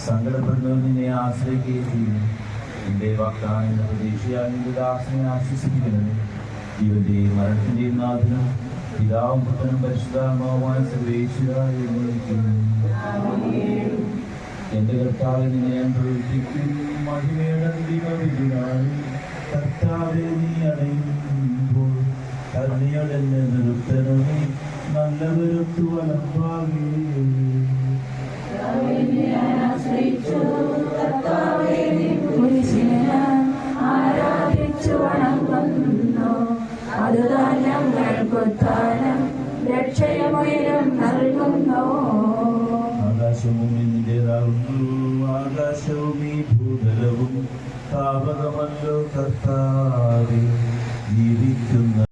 സങ്കടപ്പെടുന്നവനെ ആശ്രയിക്കുകയും ചെയ്യും. എന്റെ വാഗ്ദാനം പ്രതീക്ഷയാൽ നിന്റെ ദാസനെ ആശ്വസിപ്പിക്കുന്നത് ജീവന്റെയും മരണത്തിന്റെയും നാഥനും പിതാവും പുത്രനും പരിശുദ്ധാത്മാവുമായ സർവേശ്വരായ എന്റെ കർത്താവിനെ ഞാൻ പ്രവർത്തിക്കും. മഹിമയുടെ കർത്താവെ നീ അടയുമ്പോൾ കരുണയോടെ നിർത്തണമേ. നല്ലവരൊത്തു വലപ്പാകേ ആരാധിച്ചു വണങ്ങുന്നു. അതുതാൻ ഞങ്ങൾക്കുത്താനം രക്ഷയമുയരം നൽകുന്നു. ആകാശവും നിന്റേതാകുന്നു, ആകാശവും ഈ ഭൂതലവും താപകമല്ലോ കർത്താവേ. ജീവിക്കുന്ന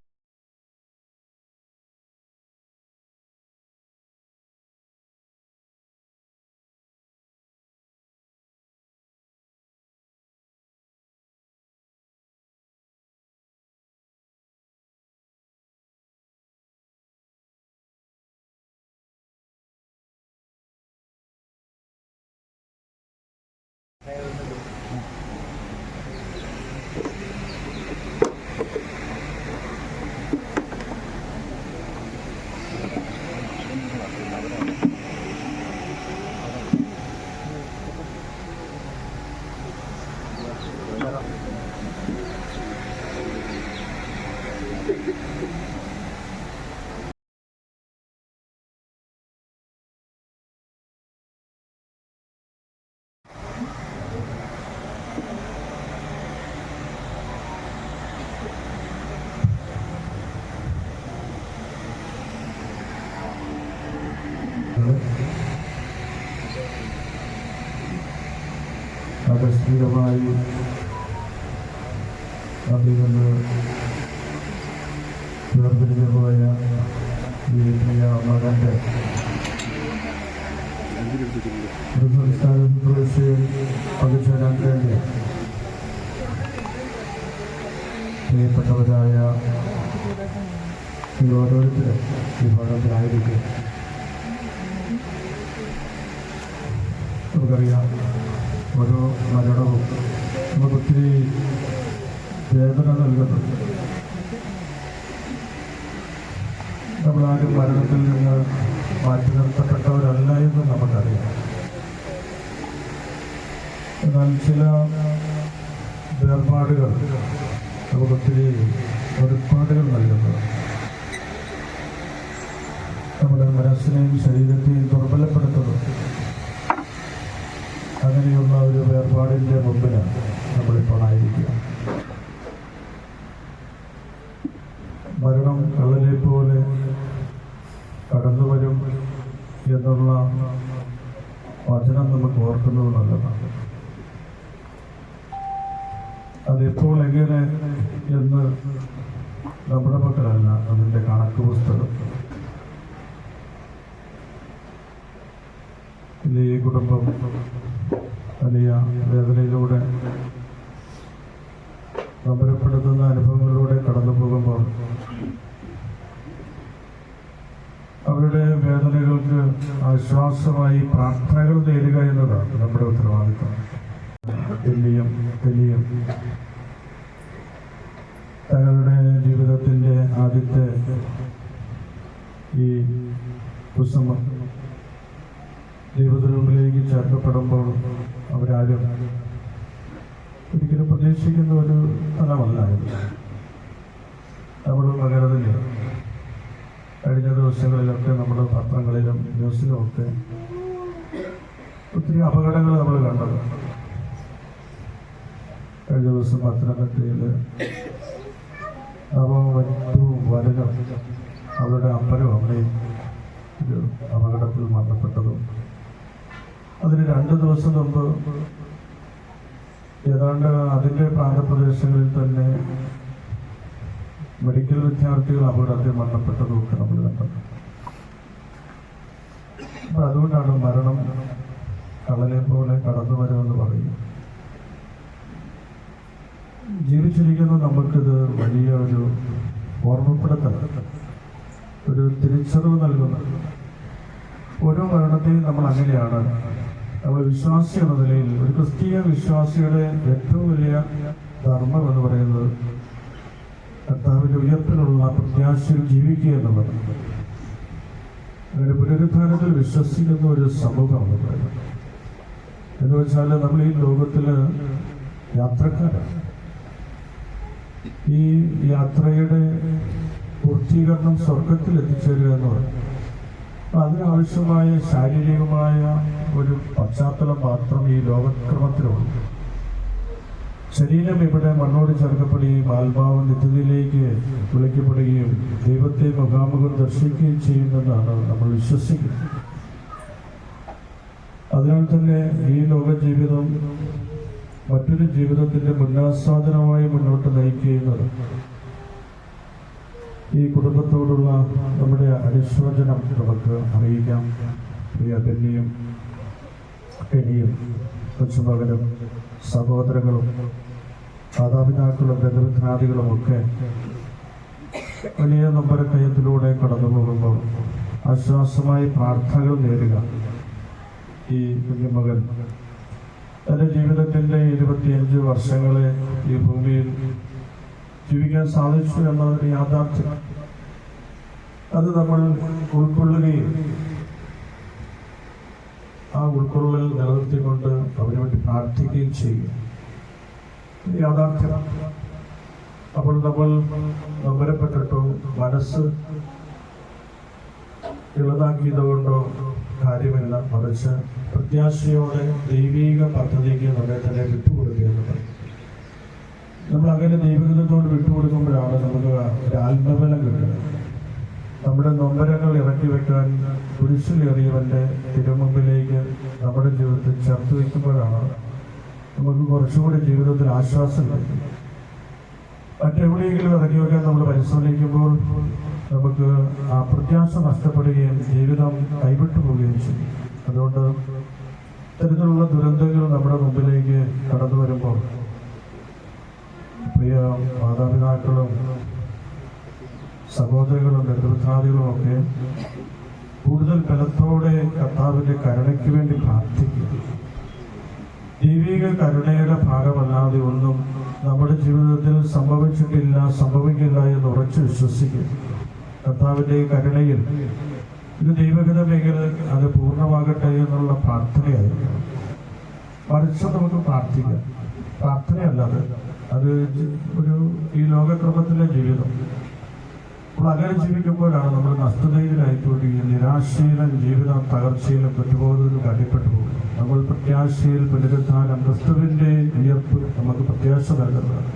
ആകസ്മികമായി അതിൽ നിന്ന് വേർപിരിഞ്ഞു പോയ ഈ പ്രിയ മകൻ്റെ സംസ്ഥാന ശുശ്രൂഷയിൽ പങ്കുചേരാൻ വേണ്ടി പ്രിയപ്പെട്ടവരായ ഈ ഓരോരുത്തരും ഈ ഭാഗത്തിലായിരിക്കും. നമുക്കറിയാം, ഓരോ മരണവും നമുക്കൊത്തിരി വേദന നൽകുന്നുണ്ട്. നമ്മളാരും മരണത്തിൽ നിന്ന് മാറ്റി നിർത്തപ്പെട്ടവരല്ല എന്ന് നമുക്കറിയാം. എന്നാൽ ചില വേർപാടുകൾ നമുക്കൊത്തിരി ഒരുപാടുകൾ നൽകുന്നത് നമ്മുടെ മനസ്സിനെയും ശരീരത്തെയും ദുർബലപ്പെടുത്തുന്നുണ്ട്. അങ്ങനെയുള്ള ഒരു വേർപാടിൻ്റെ മുമ്പിലാണ് നമ്മളിപ്പോൾ ആയിരിക്കുക. മരണം കള്ളനെ പോലെ കടന്നു വരും എന്നുള്ള വചനം നമുക്ക് ഓർക്കുന്നത് നല്ലതാണ്. അതെപ്പോൾ എങ്ങനെ എന്ന് നമ്മുടെ പക്കലല്ല അതിൻ്റെ കണക്ക് പുസ്തകം. ഈ കുടുംബം വലിയ വേദനയിലൂടെ നമ്പരപ്പെടുത്തുന്ന അനുഭവങ്ങളിലൂടെ കടന്നു പോകുമ്പോൾ അവരുടെ വേദനകൾക്ക് ആശ്വാസമായി പ്രാർത്ഥനകൾ നേടുക എന്നതാണ് നമ്മുടെ ഉത്തരവാദിത്വം. വലിയ തങ്ങളുടെ ജീവിതത്തിൻ്റെ ആദ്യത്തെ ഈ കുസുമം ദൈവത്തിലേക്ക് ചേർക്കപ്പെടുമ്പോൾ അവരാരും ഒരിക്കലും പ്രതീക്ഷിക്കുന്ന ഒരു സ്ഥലമല്ലായിരുന്നു. നമ്മൾ നഗരത്തിൽ കഴിഞ്ഞ ദിവസങ്ങളിലൊക്കെ നമ്മുടെ പത്രങ്ങളിലും ന്യൂസിലുമൊക്കെ ഒത്തിരി അപകടങ്ങൾ നമ്മൾ കണ്ടത്. കഴിഞ്ഞ ദിവസം പത്തനംതിട്ടയിൽ വരനും അവരുടെ അപ്പനും അമ്മയും ഒരു അപകടത്തിൽ മരണപ്പെട്ടതും അതിന് 2 ദിവസം മുമ്പ് ഏതാണ്ട് അതിൻ്റെ പ്രാന്തപ്രദേശങ്ങളിൽ തന്നെ മെഡിക്കൽ വിദ്യാർത്ഥികൾ അപകടത്തിൽ മരണപ്പെട്ടതും ഒക്കെ നമ്മൾ കണ്ടത്. അപ്പം അതുകൊണ്ടാണ് മരണം കള്ളനെ പോലെ കടന്നു വരുമെന്ന് പറയുന്നത്. ജീവിച്ചിരിക്കുന്ന നമുക്കിത് വലിയ ഒരു ഓർമ്മപ്പെടുത്തൽ, ഒരു തിരിച്ചറിവ് നൽകുന്നത്. ഓരോ മരണത്തെയും നമ്മൾ അങ്ങനെയാണ് നമ്മൾ വിശ്വാസി എന്ന നിലയിൽ ഒരു ക്രിസ്തീയ വിശ്വാസിയുടെ ഏറ്റവും വലിയ ധർമ്മം എന്ന് പറയുന്നത് കർത്താവിന്റെ ഉയർപ്പിലുള്ള പ്രത്യാശയിൽ ജീവിക്കുക എന്നുള്ളതാണ്. അങ്ങനെ പുനരുദ്ധാനത്തിൽ വിശ്വസിക്കുന്ന ഒരു സമൂഹമാണ് പറയുന്നത്. എന്ന് വെച്ചാൽ നമ്മൾ ഈ ലോകത്തില് യാത്രക്കാരാണ്. ഈ യാത്രയുടെ പൂർത്തീകരണം സ്വർഗത്തിൽ എത്തിച്ചേരുക എന്ന് പറയും. അതിനാവശ്യമായ ശാരീരികമായ ഒരു പശ്ചാത്തലം മാത്രം ഈ ലോകക്രമത്തിലുള്ളൂ. ശരീരം ഇവിടെ മണ്ണോട് ചേർക്കപ്പെടുകയും ആത്മാവ് നിത്യതയിലേക്ക് വിളിക്കപ്പെടുകയും ദൈവത്തെ മുഖാമുഖം ദർശിക്കുകയും ചെയ്യുമെന്നാണ് നമ്മൾ വിശ്വസിക്കുന്നത്. അതിനാൽ തന്നെ ഈ ലോക ജീവിതം മറ്റൊരു ജീവിതത്തിന്റെ മുന്നാസ്വാദനമായി മുന്നോട്ട് നയിക്കുന്നത് ഈ കുടുംബത്തോടുള്ള നമ്മുടെ അനുശോചനം നമുക്ക് അറിയിക്കാം. പ്രിയ ബെന്നിയും കെനിയും കൊച്ചുമകനും സഹോദരങ്ങളും മാതാപിതാക്കളും ബന്ധുമിത്രാദികളും ഒക്കെ വലിയ നൊമ്പരക്കയത്തിലൂടെ കടന്നു പോകുമ്പോൾ ആശ്വാസമായി പ്രാർത്ഥനകൾ നേടുക. ഈ കുഞ്ഞുമകൻ തൻ്റെ ജീവിതത്തിൻ്റെ 25 വർഷങ്ങളെ ഈ ഭൂമിയിൽ ജീവിക്കാൻ സാധിച്ചു എന്നതൊരു യാഥാർത്ഥ്യം. അത് നമ്മൾ ഉൾക്കൊള്ളുകയും ആ ഉൾക്കൊള്ളൽ നിലനിർത്തിക്കൊണ്ട് അവന് വേണ്ടി പ്രാർത്ഥിക്കുകയും ചെയ്യുക യാഥാർത്ഥ്യം. അപ്പോൾ നമ്മൾ നൊമ്പരപ്പെട്ടിട്ടോ മനസ്സ് ഇളതാക്കിയതുകൊണ്ടോ കാര്യമില്ല, മറിച്ച് പ്രത്യാശയോടെ ദൈവീക പദ്ധതിക്ക് നമ്മെ തന്നെ വിട്ടുകൊടുക്കുക എന്നുള്ളത്. നമ്മൾ അങ്ങനെ ദൈവഹിതത്തോട് വിട്ടുകൊടുക്കുമ്പോഴാണ് നമുക്ക് ഒരു ആത്മബലം കിട്ടുന്നത്. നമ്മുടെ നൊമ്പരങ്ങൾ ഇറക്കി വെക്കാൻ കുരിശിലേറിയവന്റെ തിരുമുമ്പിലേക്ക് നമ്മുടെ ജീവിതത്തിൽ ചേർത്ത് വയ്ക്കുമ്പോഴാണ് നമുക്ക് കുറച്ചുകൂടി ജീവിതത്തിൽ ആശ്വാസം ലഭിക്കും. മറ്റെവിടെയെങ്കിലും ഇറക്കി വെക്കാൻ നമ്മൾ പരിശ്രമിക്കുമ്പോൾ നമുക്ക് ആ പ്രത്യാശ നഷ്ടപ്പെടുകയും ജീവിതം കൈവിട്ടു പോവുകയും ചെയ്യും. അതുകൊണ്ട് ഇത്തരത്തിലുള്ള ദുരന്തങ്ങൾ നമ്മുടെ മുമ്പിലേക്ക് കടന്നു വരുമ്പോൾ പ്രിയ മാതാപിതാക്കളും സഹോദരികളും ബന്ധുമിത്രാദികളും ഒക്കെ കൂടുതൽ ബലത്തോടെ കർത്താവിന്റെ കരുണയ്ക്ക് വേണ്ടി പ്രാർത്ഥിക്കുക. ദൈവിക കരുണയുടെ ഭാഗമല്ലാതെ ഒന്നും നമ്മുടെ ജീവിതത്തിൽ സംഭവിച്ചിട്ടില്ല, സംഭവിക്കില്ല എന്ന് ഉറച്ചു വിശ്വസിക്കുക. കർത്താവിന്റെ കരുണയിൽ ഇത് ദൈവഹിതമെങ്കിൽ അത് പൂർണ്ണമാകട്ടെ എന്നുള്ള പ്രാർത്ഥനയായിരിക്കണം. മറിച്ച് നമുക്ക് പ്രാർത്ഥിക്കാം. പ്രാർത്ഥനയല്ലാതെ അത് ഒരു ഈ ലോകക്രമത്തിലെ ജീവിതം. അപ്പോൾ അങ്ങനെ ജീവിക്കുമ്പോഴാണ് നമ്മൾ നഷ്ടതയിലായിക്കൊണ്ടിരിക്കുക, നിരാശയിലും ജീവിതം തകർച്ചയിലും കുറ്റബോധത്തിലും അടിപ്പെട്ടു പോകും. നമ്മൾ പ്രത്യാശയിൽ പുനരുദ്ധാനം ക്രിസ്തുവിന്റെ ഉയർപ്പ് നമുക്ക് പ്രത്യാശ നൽകുന്നതാണ്.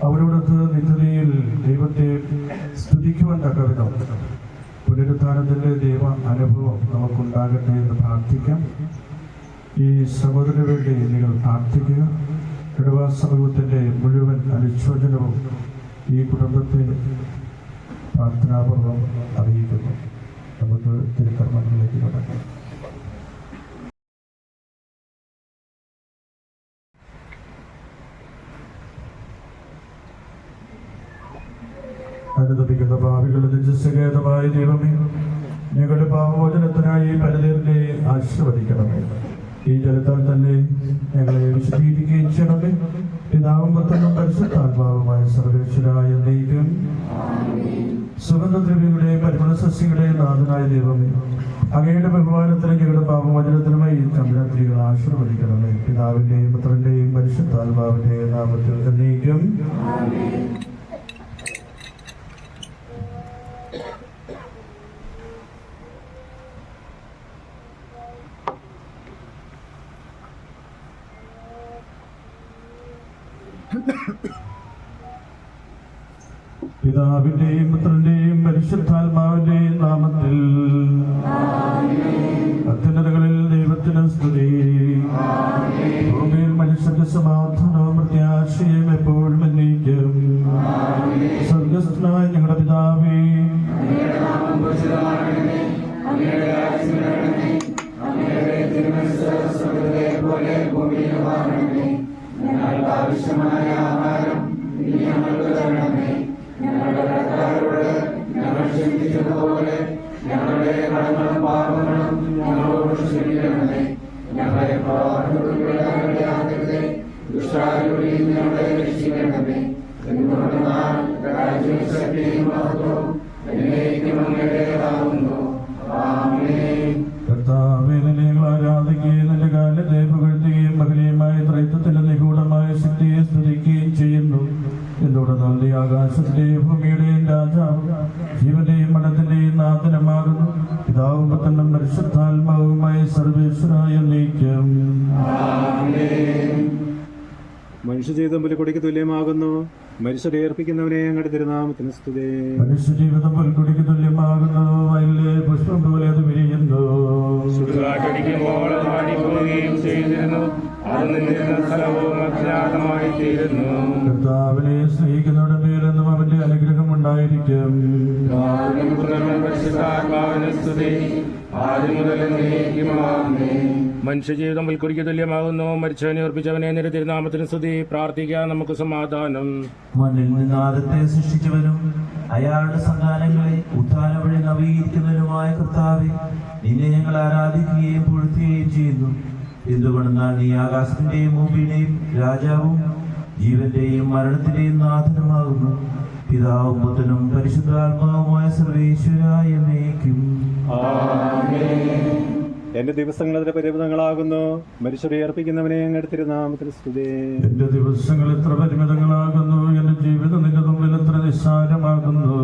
അവരോടൊത്ത് നിത്യതയിൽ ദൈവത്തെ സ്തുതിക്കുവാൻ തക്കവിധം പുനരുദ്ധാനത്തിന്റെ ദൈവ അനുഭവം നമുക്കുണ്ടാകട്ടെ എന്ന് പ്രാർത്ഥിക്കാം. ഈ സഹോദരന് വേണ്ടി നിങ്ങൾ പ്രാർത്ഥിക്കുക. ഇടവ സമൂഹത്തിന്റെ മുഴുവൻ അനുശോചനവും ഈ കുടുംബത്തെ പ്രാർത്ഥനാപൂർവം അറിയിക്കുന്നു. നമുക്ക് തിരുക്കർമ്മങ്ങളിലേക്ക് കടക്കാം. അനുദപിക്കുന്ന പാപികളുടെ രജസ്സകേതമായ ദൈവമേ, ഞങ്ങളുടെ പാപമോചനത്തിനായി പരതീർന്നെ ആശീർവദിക്കണമേ. ഈ ജലത്താൽ തന്നെ ഞങ്ങളെ വിശദീകരിക്കുകയും ചെയ്യണമേ. പിതാവും പുത്രനും പരിശുദ്ധാത്മാവുമായ സർവേശ്വരായ ദൈവം, സുഗന്ധദ്രവ്യങ്ങളുടെ പരിമള സസ്യങ്ങളുടെ നാഥനായ ദൈവമേ, അങ്ങയുടെ ബഹുമാനത്തിന് ഞങ്ങളുടെ പാപമോചനത്തിനുമായി ഈ ചന്ദ്രത്രികൾ ആശീർവദിക്കണമേ. പിതാവിന്റെയും പുത്രന്റെയും പരിശുദ്ധാത്മാവിന്റെയും നാമത്തിൽ എന്നേക്കും. പിതാവിന്റെയും പുത്രന്റെയും പരിശുദ്ധാത്മാവിന്റെയും നാമത്തിൽ അത്യുന്നതങ്ങളിൽ ദൈവത്തിന് സ്തുതി. ഭൂമിയിൽ മനുഷ്യന്റെ സമാധാനവും പ്രത്യാശയും എപ്പോഴും എന്നേക്കും. സ്വർഗസ്ഥനായ ഞങ്ങളുടെ പിതാവേ, ഞങ്ങൾക്ക് ആവശ്യമായ ആഹാരം ഞങ്ങൾക്ക് തരണമേ. ഞങ്ങളുടെ കടക്കാരോട് ഞങ്ങൾ ക്ഷമിച്ചതുപോലെ ഞങ്ങളുടെ കടങ്ങളും പാപങ്ങളും ഞങ്ങളോട് ക്ഷമിക്കണമേ. ദുഷ്ടാരൂപിയിൽ ഞങ്ങളെ രക്ഷിക്കണമേ. എന്തുകൊണ്ടെന്നാൽ രാജ്യവും ശക്തിയും മഹത്വവും എന്നേക്കും അങ്ങയുടേതാകുന്നു. ആമേൻ. കർത്താവേ, നിന്നെ ഞങ്ങൾ ആരാധിക്കുകയും നിന്റെ കാലത്തെ പുകഴ്ത്തുകയും മകനീയമായ ത്രൈത്വത്തിന്റെ നിഗൂഢമായ ശക്തിയെ സ്തുതിക്കുകയും ചെയ്യുന്നു. എന്തുകൊണ്ടെന്നാൽ നീ ആകാശത്തിന്റെയും ഭൂമിയുടെയും രാജാവ്, ജീവന്റെയും മരണത്തിന്റെയും നാഥനമാകുന്നു. പിതാവും പുത്രനും പരിശുദ്ധാത്മാവുമായ സർവേശ്വരായ നീക്കം. മനുഷ്യജീവിതം പുൽക്കൊടിക്ക് തുല്യമാകുന്നു. മനുഷ്യരെ ഏർപ്പിക്കുന്നവനെ അങ്ങയുടെ തിരുനാമത്തിന് സ്തുതി. മനുഷ്യജീവിതം പുൽക്കൊടിക്ക് തുല്യമാകുന്നു. വയലിലെ പുഷ്പം പോലെ അത് വിരിയുന്നു. ചുടുകാറ്റടിക്കുമ്പോൾ അത് വാടിപ്പോവുകയും ചെയ്തിരുന്നു. അത് നിന്നിരുന്ന സ്ഥലവും അജ്ഞാതമായി തീരുന്നു. കർത്താവിനെ സ്നേഹിക്കുന്നവരുടെ മേലെന്നും അവന്റെ അനുഗ്രഹം ഉണ്ടായിരിക്കും. പരിശുദ്ധാത്മാവിന് സ്തുതി, ആദ്യം മുതൽ എന്നേക്കും ആമേൻ. മനുഷ്യജീവിതം പുൽക്കൊടിക്ക് തുല്യമാകുന്നു. മരിച്ചവനെ ഉറപ്പിച്ചവനെ നിന്റെ തിരുനാമത്തിന് സ്തുതി. പ്രാർത്ഥിക്കാൻ നമുക്ക് സമാധാനം. മണ്ണിൽ നിന്ന് ആദത്തെ സൃഷ്ടിച്ചവനും അയാളുടെ സന്താനങ്ങളെ ഉത്ഥാനം വഴി നവീകരിക്കുന്നവനുമായ കർത്താവെ, നിന്നെ ഞങ്ങൾ ആരാധിക്കുകയും പുകഴ്ത്തുകയും ചെയ്യുന്നു. എന്തുകൊണ്ടെന്നാൽ നീ ആകാശത്തിന്റെയും ഭൂമിയുടെയും രാജാവും ജീവന്റെയും മരണത്തിന്റെയും നാഥനുമാകുന്നു. പിതാവും പുത്രനും പരിശുദ്ധാത്മാവുമായ സർവേശ്വരായ എന്നേക്കും. എന്റെ ദിവസങ്ങൾ അതിന്റെ പരിമിതങ്ങളാകുന്നു. മനുഷ്യരെ ഏർപ്പിക്കുന്നവനെ അങ്ങയുടെ തിരുനാമത്തിന് സ്തുതി. എന്റെ ദിവസങ്ങൾ എത്ര പരിമിതങ്ങളാകുന്നു. എന്റെ ജീവിതം നിന്റെ മുമ്പിൽ എത്ര നിസ്സാരമാകുന്നു.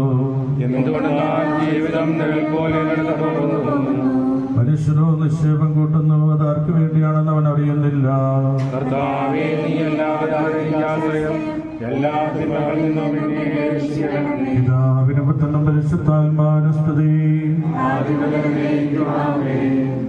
എന്തുകൊണ്ടെന്നാൽ ജീവിതം നിഴൽ പോലെ കടന്നുപോകുന്നു. മനുഷ്യരോ നിക്ഷേപം കൂട്ടുന്നു. അത് ആർക്ക് വേണ്ടിയാണെന്ന് അവൻ അറിയുന്നില്ല. കർത്താവേ, നീയല്ലാതെ ആശ്രയം. എല്ലാ തിന്മകളിൽ നിന്നും എന്നെ രക്ഷിക്കണമേ. പിതാവിനും പുത്രനും പരിശുദ്ധാത്മാവിനും സ്തുതി.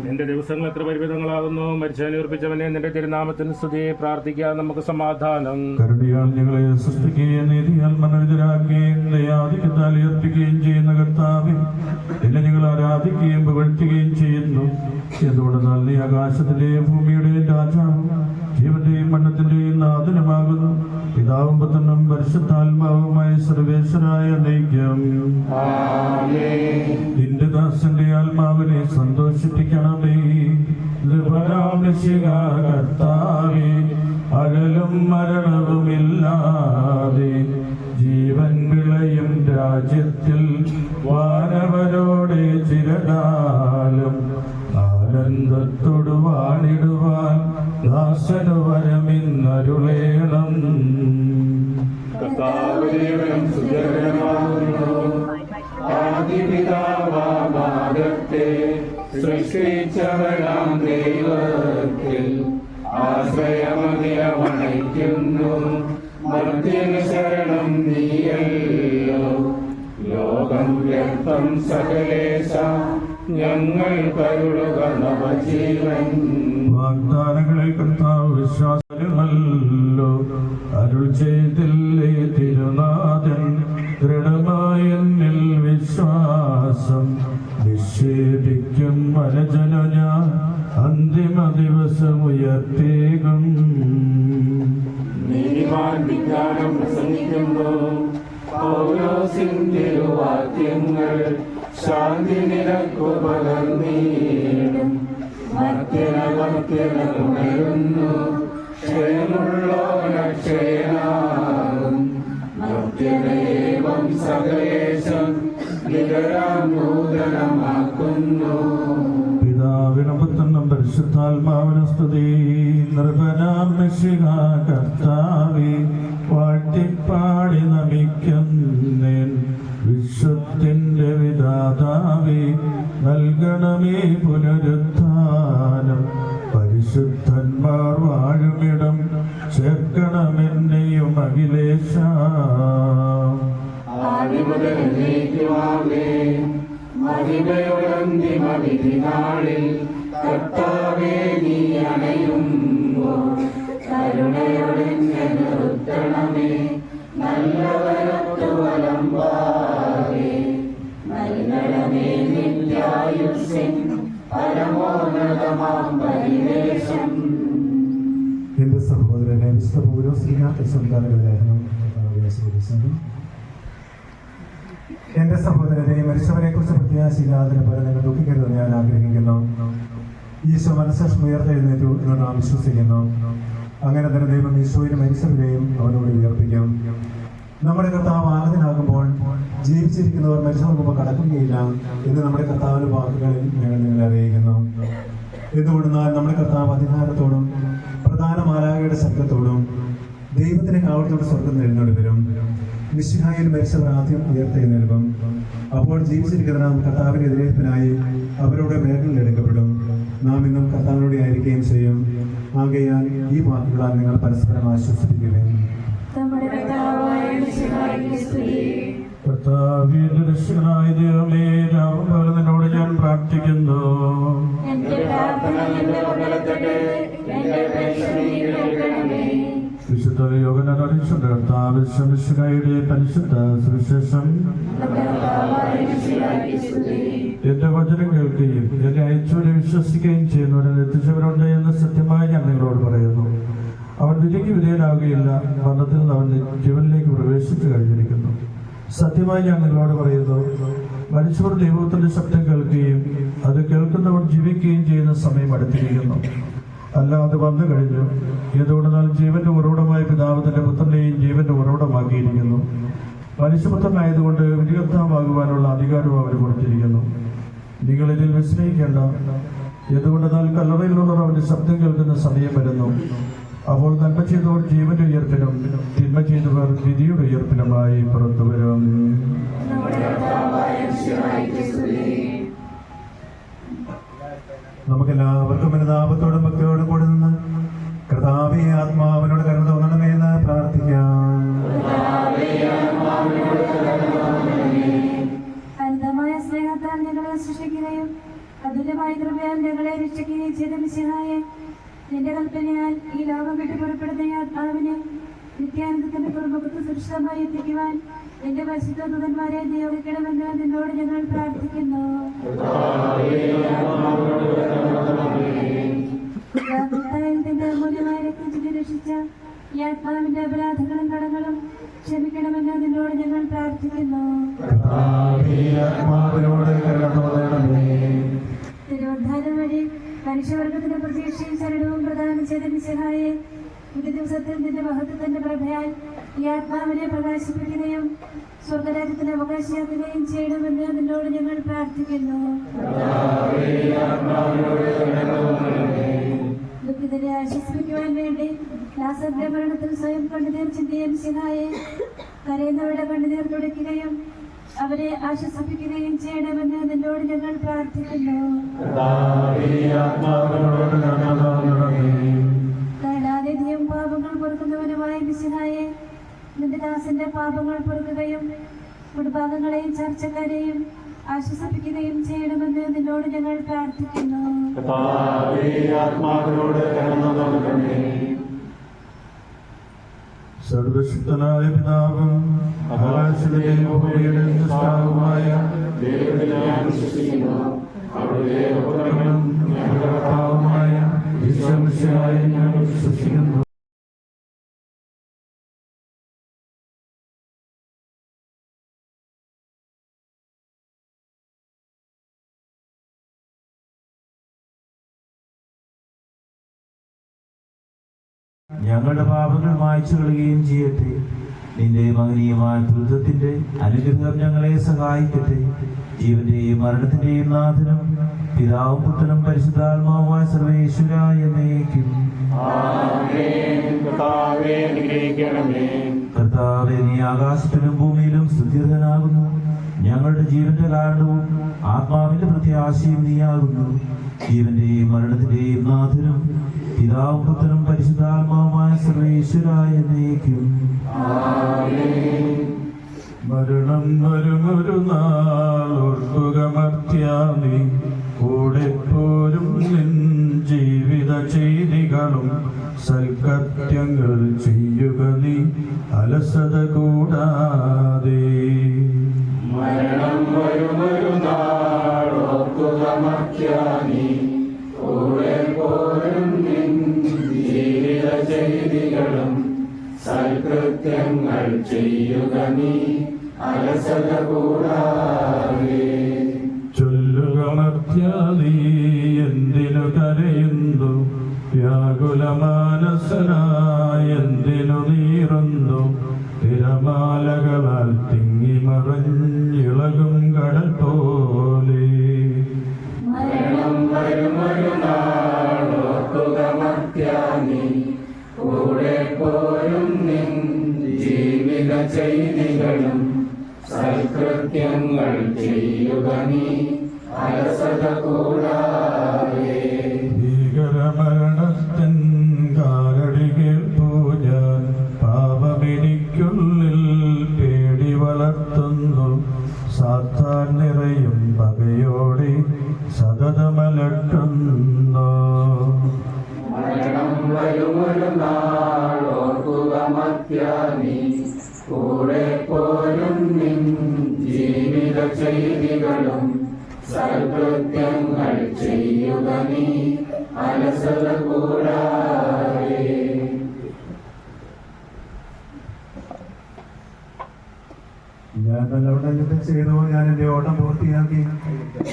നിന്റെ ദിവസങ്ങൾ എത്ര പരിമിതങ്ങളാകുന്നു. മരിച്ചവനെ ഉറപ്പിച്ചവനെ നിന്റെ തിരുനാമത്തിന് സ്തുതി. പ്രാർത്ഥിക്കാൻ നമുക്ക് സമാധാനം. കരുണയാൽ ഞങ്ങളെ സൃഷ്ടിക്കുകയും നീതിയാൽ മനോഹരാക്കുകയും ദയാധിക്യത്താൽ ഉയർത്തുകയും ചെയ്യുന്ന കർത്താവേ, നിന്നെ ഞങ്ങൾ ആരാധിക്കുകയും പുകഴ്ത്തുകയും ചെയ്യുന്നു. എന്തുകൊണ്ടെന്നാൽ നീ ആകാശത്തിന്റെയും ഭൂമിയുടെയും രാജാവും ജീവന്റെയും മരണത്തിന്റെയും നാഥനുമാകുന്നു. പിതാവും പുത്രനും പരിശുദ്ധാത്മാവുമായ സർവേശ്വരായ നയിക്കും. നിന്റെ ദാസന്റെ ആത്മാവിനെ സന്തോഷിപ്പിക്കണമേ. കർത്താവേ, അകലും മരണവുമില്ലാതെ ജീവൻ വിളയും രാജ്യത്തിൽ വാനവരോടെ ചിരകാലം ആനന്ദത്തോടു വാണിടുവാൻ ദാസനു വരമിന്നരുളേണം. ആദിപിതാവാദത്തെ സൃഷ്ടിച്ചവനാം ദൈവത്തിൽ ആശ്രയമതിലവണയ്ക്കുന്നു. മർത്യന് ശരണം നീയല്ലോ. ലോകം വ്യർത്ഥം സകലേശ, ഞങ്ങൾ കരുളുക നവജീവൻ. വാഗ്ദാനങ്ങളിൽ കർത്താവ് വിശ്വാസമല്ലോ. അരുൾ ചെയ്തില്ലേ തിരുനാഥൻ. ദൃഢമായ എന്നിൽ വിശ്വാസം നിക്ഷേപിക്കും വനജന ഞാൻ. അന്തിമ ദിവസം ഉയർത്തേകും. നീതിമാൻ വിജ്ഞാനം പ്രസംഗിക്കുന്നു. പൗലോസിൻ തിരുവാക്യങ്ങൾ ശാന്തി നിനക്കു പകർന്നീടും. മർത്യനുണരുന്നു. ക്ഷയമുള്ളോനക്ഷയനാകും. മർത്യനേവം സകലേശം നൂതനമാക്കുന്നു. പിതാവിനും പുത്രനും പരിശുദ്ധാത്മാവിനും സ്തുതി. നിർഭനാം മിശിഹാ കർത്താവേ, വാഴ്ത്തിപ്പാടി നമിക്കുന്നേൻ. വിശ്വത്തിന്റെ വിധാതാവേ, നൽകണമേ പുനരുത്ഥാനം. പരിശുദ്ധന്മാർ വാഴുമിടം ചേർക്കണമെന്നെയും അഖിലേശ. ആദിമുതൽ മഹിമയോടന്തിമ വിധിനാളിൽ കർത്താവേ, നീ അണയുമ്പോൾ കരുണയോടെ നിർത്തണമേ. നല്ലവരത്തു വലമ്പാകെ നൽകണമേ നിത്യായുസ്സിൻ പരമോന്നതമാം പരിവേഷം. എന്റെ സഹോദരനെ വിശുദ്ധ പൗലോസ്ലീഹായുടെ ലേഖനം. എന്റെ സഹോദരനെ, മരിച്ചവരെ കുറിച്ച് പ്രത്യാശയില്ലാതെ പോലെ നിങ്ങൾ ദുഃഖിക്കരുതെന്ന് ഞാൻ ആഗ്രഹിക്കുന്നു. ഈശോ മനസ്സാക്ഷി ഉയർത്തെഴുന്നേറ്റു എന്ന് നാം വിശ്വസിക്കുന്നു. അങ്ങനെ തന്നെ ദൈവം ഈശോയിലും മരിച്ചവരെയും അവനോട് ഉയർപ്പിക്കും. നമ്മുടെ കർത്താവ് ആഗതനാകുമ്പോൾ ജീവിച്ചിരിക്കുന്നവർ മരിച്ചവർക്ക് മുമ്പ് കടക്കുകയില്ല എന്ന് നമ്മുടെ കർത്താവിന്റെ വാക്കുകളിൽ ഞങ്ങൾ നിങ്ങളെ അറിയിക്കുന്നു. എന്തുകൊണ്ടെന്നാൽ നമ്മുടെ കർത്താവ് അധികാരത്തോടും പ്രധാന മാലാഖയുടെ ശബ്ദത്തോടും ദൈവത്തിന്റെ കാവലത്തോട് സ്വർഗം എഴുന്നള്ളി വരും. മിശിഹായിൽ മരിച്ചവർ ആദ്യം ഉയർത്തെഴുന്നേൽക്കും. അപ്പോൾ ജീവിച്ചിരിക്കുന്ന നാം കർത്താവിന്റെ എതിരേൽപ്പിനായി അവരുടെ മേഖലയിൽ എടുക്കപ്പെടും. നാം ഇന്നും കർത്താവിനോട് ആയിരിക്കുകയും ചെയ്യും. ആകയാൽ ഈ വാക്കുകളാൽ നിങ്ങൾ പരസ്പരം ആശ്വസിപ്പിക്കുകയും കർത്താവിന്റെ ദൈവമേ, നിന്നോട് ഞാൻ പ്രാർത്ഥിക്കുന്നു. വിശുദ്ധ യോഹന്നാൻ അറിയിച്ച കർത്താവ് മിശിഹായുടെ പരിശുദ്ധ സുവിശേഷം. എന്റെ വചനം കേൾക്കുകയും എന്നെ അയച്ചവരെ വിശ്വസിക്കുകയും ചെയ്യുന്നവരെ എത്തിച്ചവരുണ്ട് എന്ന് സത്യമായി ഞാൻ നിങ്ങളോട് പറയുന്നു. അവൻ വിധിക്ക് വിധേയനാവുകയില്ല, മരണത്തിൽ നിന്ന് അവൻ ജീവനിലേക്ക് പ്രവേശിച്ചു കഴിഞ്ഞിരിക്കുന്നു. സത്യമായി ഞാൻ നിങ്ങളോട് പറയുന്നു, മരിച്ചവർ ദൈവത്തിന്റെ ശബ്ദം കേൾക്കുകയും അത് കേൾക്കുന്നവർ ജീവിക്കുകയും ചെയ്യുന്ന സമയം അടുത്തിരിക്കുന്നു. അല്ല, അത് വന്നു കഴിഞ്ഞു. എന്തുകൊണ്ടെന്നാൽ ജീവന്റെ ഉറവിടമായ പിതാവ് തന്റെ പുത്രനെയും ജീവന്റെ ഉറവിടമാക്കിയിരിക്കുന്നു. മനുഷ്യപുത്രനായതുകൊണ്ട് വിധികർത്താവാകുവാനുള്ള അധികാരവും അവർ കൊടുത്തിരിക്കുന്നു. നിങ്ങൾ ഇതിൽ വിസ്മയിക്കേണ്ട. എന്തുകൊണ്ടെന്നാൽ കല്ലറയിലുള്ളവർ അവന്റെ ശബ്ദം കേൾക്കുന്ന സമയം വരുന്നു. അപ്പോൾ നന്മ ചെയ്തവർ ജീവന്റെ ഉയർപ്പിനും തിന്മ ചെയ്തവർ വിധിയുടെ ഉയർപ്പിനുമായി പുറത്തു വരും. നമുക്കെല്ലാവർക്കും അനുതാപത്തോടും ഭക്തിയോടും കൂടി നിന്ന് കർത്താവേ ആത്മാവിനോട് കരുണ തോന്നണമേ എന്ന് പ്രാർത്ഥിക്കാം. അനന്തമായ സ്നേഹത്താൽ ഞങ്ങളെ സൃഷ്ടിക്കുകയും അതുല്യമായ കൃപയാൽ ഞങ്ങളെ രക്ഷിക്കുകയും ചെയ്ത മിശിഹായെ, നിന്റെ കൽപ്പനയാൽ ഈ ലോകം വിട്ടു പുറപ്പെടുന്ന ആത്മാവിനെ നിത്യാനന്ദത്തിന്റെ കുടുംബത്തിൽ സുരക്ഷിതമായി എത്തിക്കുവാൻ നിന്റെ പരിശുദ്ധ ദൂതന്മാരെ നിയോഗിക്കണമെന്ന് നിന്നോട് ഞങ്ങൾ പ്രാർത്ഥിക്കുന്നു. നിന്റെ അമൂല്യമായ രക്തം ചിന്തി രക്ഷിച്ച ഈ ആത്മാവിന്റെ അപരാധങ്ങളും കടങ്ങളും ക്ഷമിക്കണമെന്ന് നിന്നോട് ഞങ്ങൾ പ്രാർത്ഥിക്കുന്നു. തിരുവോദ്ധാനം വഴി മനുഷ്യവർഗത്തിന്റെ പ്രതീക്ഷയും ശരണവും പ്രദാനം ചെയ്ത മിശിഹായെ, ഒരു ദിവസത്തിൽ നിന്റെ മഹത്വത്തിന്റെ പ്രഭയാൽ ഈ ആത്മാവിനെ പ്രകാശിപ്പിക്കുകയും സ്വർഗരാജ്യത്തിന് അവകാശിയാക്കുകയും ചെയ്യണമെന്ന് നിന്നോട് ഞങ്ങൾ പ്രാർത്ഥിക്കുന്നു. ദുഃഖിതരെ ആശ്വസിപ്പിക്കുവാൻ വേണ്ടി ലാസറിന്റെ മരണത്തിൽ സ്വയം കണ്ണുനീർ ചിന്തിയ മിശിഹായെ, കരയുന്നവരുടെ കണ്ണുനീർ തുടയ്ക്കുകയും അവരെ ആശ്വസിപ്പിക്കുകയും ചെയ്യണമെന്ന് നിന്നോട് ഞങ്ങൾ പ്രാർത്ഥിക്കുന്നു. കരുണാനിധിയും പാപങ്ങൾ പൊറുക്കുന്നവനുമായ മിശിഹായെ, നിന്റെ ദാസന്റെ പാപങ്ങൾ പൊറുക്കുകയും കുടുംബാംഗങ്ങളെയും ചർച്ചക്കാരെയും ആശ്വസിപ്പിക്കുകയും ചെയ്യണമെന്ന് നിന്നോട് ഞങ്ങൾ പ്രാർത്ഥിക്കുന്നു. സർവശക്തനായ പിതാവും ആകാശത്തിലെയും ഭൂമിയുടെയും സൃഷ്ടാവുമായ ദൈവത്തിൽ ഞാൻ വിശ്വസിക്കുന്നു. അവിടുത്തെ പുത്രനും ഞങ്ങളുടെ കർത്താവുമായ ഈശോമിശിഹായെ ഞാൻ വിശ്വസിക്കുന്നു. ഞങ്ങളുടെ പാപങ്ങൾ മായ്ച്ചു കളയുകയും ചെയ്യട്ടെ. നിന്റെ മഹനീയമായ ത്രിത്വത്തിന്റെ അനുഗ്രഹം ഞങ്ങളെ സഹായിക്കട്ടെ. ജീവന്റെയും മരണത്തിന്റെയും നാഥനും പിതാവും പുത്രനും പരിശുദ്ധാത്മാവുമായ സർവേശ്വരായ എന്നേക്കും. കർത്താവേ, നീ ആകാശത്തിലും ഭൂമിയിലും സ്തുത്യർഹനാകുന്നു. ഞങ്ങളുടെ ജീവന്റെ കാരണവും ആത്മാവിന്റെ പ്രത്യാശയും നീയാകുന്നു. ജീവന്റെയും മരണത്തിന്റെയും നാഥനും പിതാവും പുത്രനും പരിശുദ്ധാത്മാവുമായ സർവേശ്വരായ എന്നേക്കും. മരണം വരുമൊരു നാൾ ഓർക്കുകമർത്യാനി, കൂടെ പോരും നിൻ ജീവിത ചെയ്തികളും സൽകൃത്യങ്ങൾ ചെയ്യുക നീ അലസത കൂടാതെ. മരണം വരുമൊരു നാൾ ഓർക്കുകമർത്യാനി, കൂടെ പോരും നിൻ ജീവിത ചെയ്തികളും സൽകൃത്യങ്ങൾ ചെയ്യുക നീ അലസത കൂടാതെ. ചൊല്ലുക മർത്യാനി, എന്തിനു കര വ്യാകുലമാനസനായെന്തിനു നീറുന്നു തിരമാലകളാൽ തിങ്ങി മറഞ്ഞിളകും കടൽ പോലെ മരണം വരുമൊരു നാളോർക്കുക മർത്യാനി കൂടെ പോരും നിൻ ജീവിത ചെയ്തികളും സൽകൃത്യങ്ങൾ ചെയ്യുക നീ അലസത കൂടാതെ ഭീകരമരണത്തിൻ കാലടി കേൾപ്പൂ ഞാൻ പാപമെനിക്കുള്ളിൽ പേടി വളർത്തുന്നു സാത്താൻ നിറയും പകയോടെ സതതമലട്ടുന്നു മരണം വരുമൊരു നാളോർക്കുക മർത്യാനി കൂടെ പോരും നിൻ ജീവിത ചെയ്തികളും സൽകൃത്യങ്ങൾ ചെയ്യുക നീ അലസത കൂടാതെ ഞാൻ നല്ലവണ്ണം യുദ്ധം ചെയ്തു, ഞാൻ എന്റെ ഓട്ടം പൂർത്തിയാക്കി,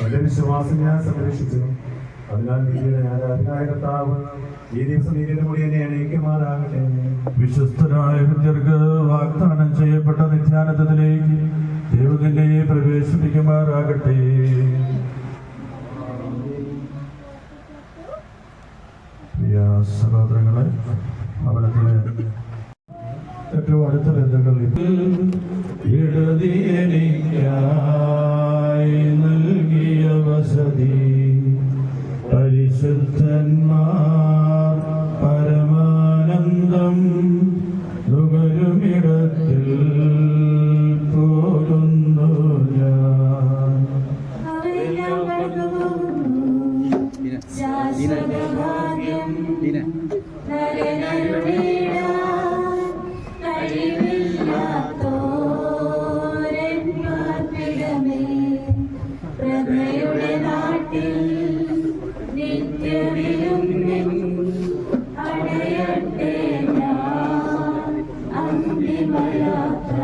എന്റെ വിശ്വാസം ഞാൻ സംരക്ഷിച്ചു. അതിനാൽ നീതിയുടെ ആരാധനായ കർത്താവ് ഈ ദിവസം നീതിയുടെ കൂടി എന്നെ എണീക്കുമാറാകട്ടെ. വിശ്വസ്തരായ ഹൃദയർക്ക് വാഗ്ദാനം ചെയ്യപ്പെട്ട നിത്യാനന്ദത്തിലേക്ക് ദൈവത്തിന്റെ പ്രവേശിപ്പിക്കുമാറാകട്ടെ. പ്രിയ സഹോദരങ്ങളെ, ഭവനത്തിലെ ഏറ്റവും അടുത്ത ബന്ധുക്കളിൽ എനിക്കായി നൽകിയ വസതി പരിശുദ്ധന്മാർ പരമാനന്ദം നുകരുമിടത്തിൽ പോകുന്നു ഞാൻ. പ്രഭയുടെ നാട്ടിൽ നിത്യവിലും അടയട്ടെ ഞാൻ അന്തിമയാത്ര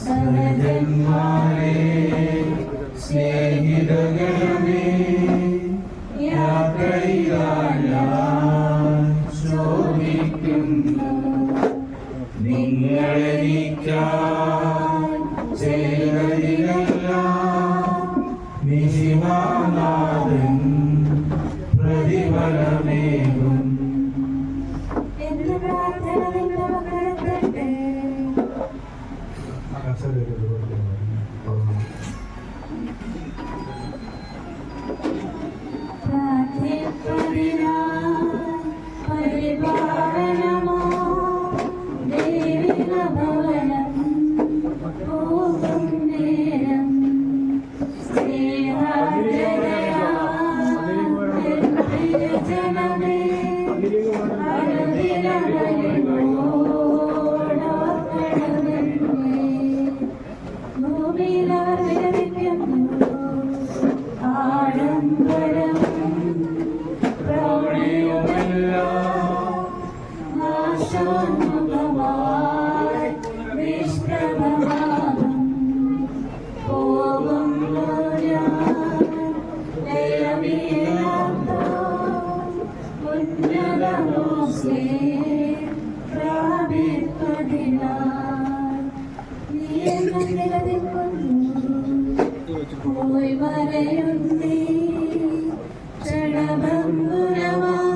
സഹജന്മാരെ സ്നേഹിതഗണമേ യാത്രയിലാൻ ഞാൻ ശോഭിക്കുന്നു. നിങ്ങളെനിക്കാൻ ചെയ്തതിനെല്ലാം നിശിമാനാഥൻ പ്രതിഫലമേകും. എന്റെ പ്രാർത്ഥന നിങ്ങളുടെ മക്കളെത്തട്ടെ. പരിപാലനമോ ദൈവിക ഭവനം പോകും നേരം ജനമേ ഭൂമിയിൽ അവർ വിലപിക്കുന്നു ആഡംബരം നാശോന്മുഖമായി നിഷ്പ്രഭമാകും പോകുന്നു ഞാൻ ലയമീലാത്തോ ഉന്നതമോസ്ലേ പ്രാപിപ്പതിനാൽ നീ എന്നെ നിലനിൽക്കുന്നു പോയി വരയുന്നേ ക്ഷണഭംഗുരമാം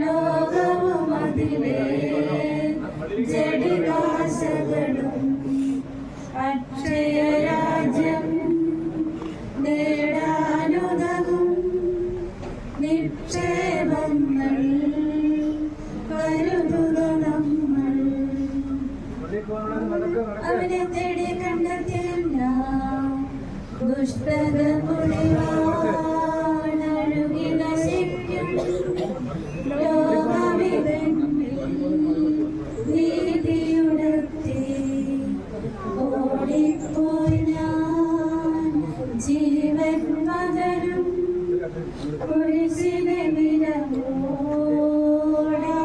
ലോകവും അതിലെ ജഡികാശകളും അക്ഷയരാജ്യം നേടാനുതകും നിക്ഷേപങ്ങൾ കരുതുക നമ്മൾ. അവനെ തേടി കണ്ടെത്തിയില്ല ദുഷ്ടത മുറിവാണഴുകി നശിക്കും ലോകവിധങ്ങളിൽ നീതിയുടത്തി ഓടിപ്പോയി ഞാൻ ജീവൻ മകനും കുരിശിനെ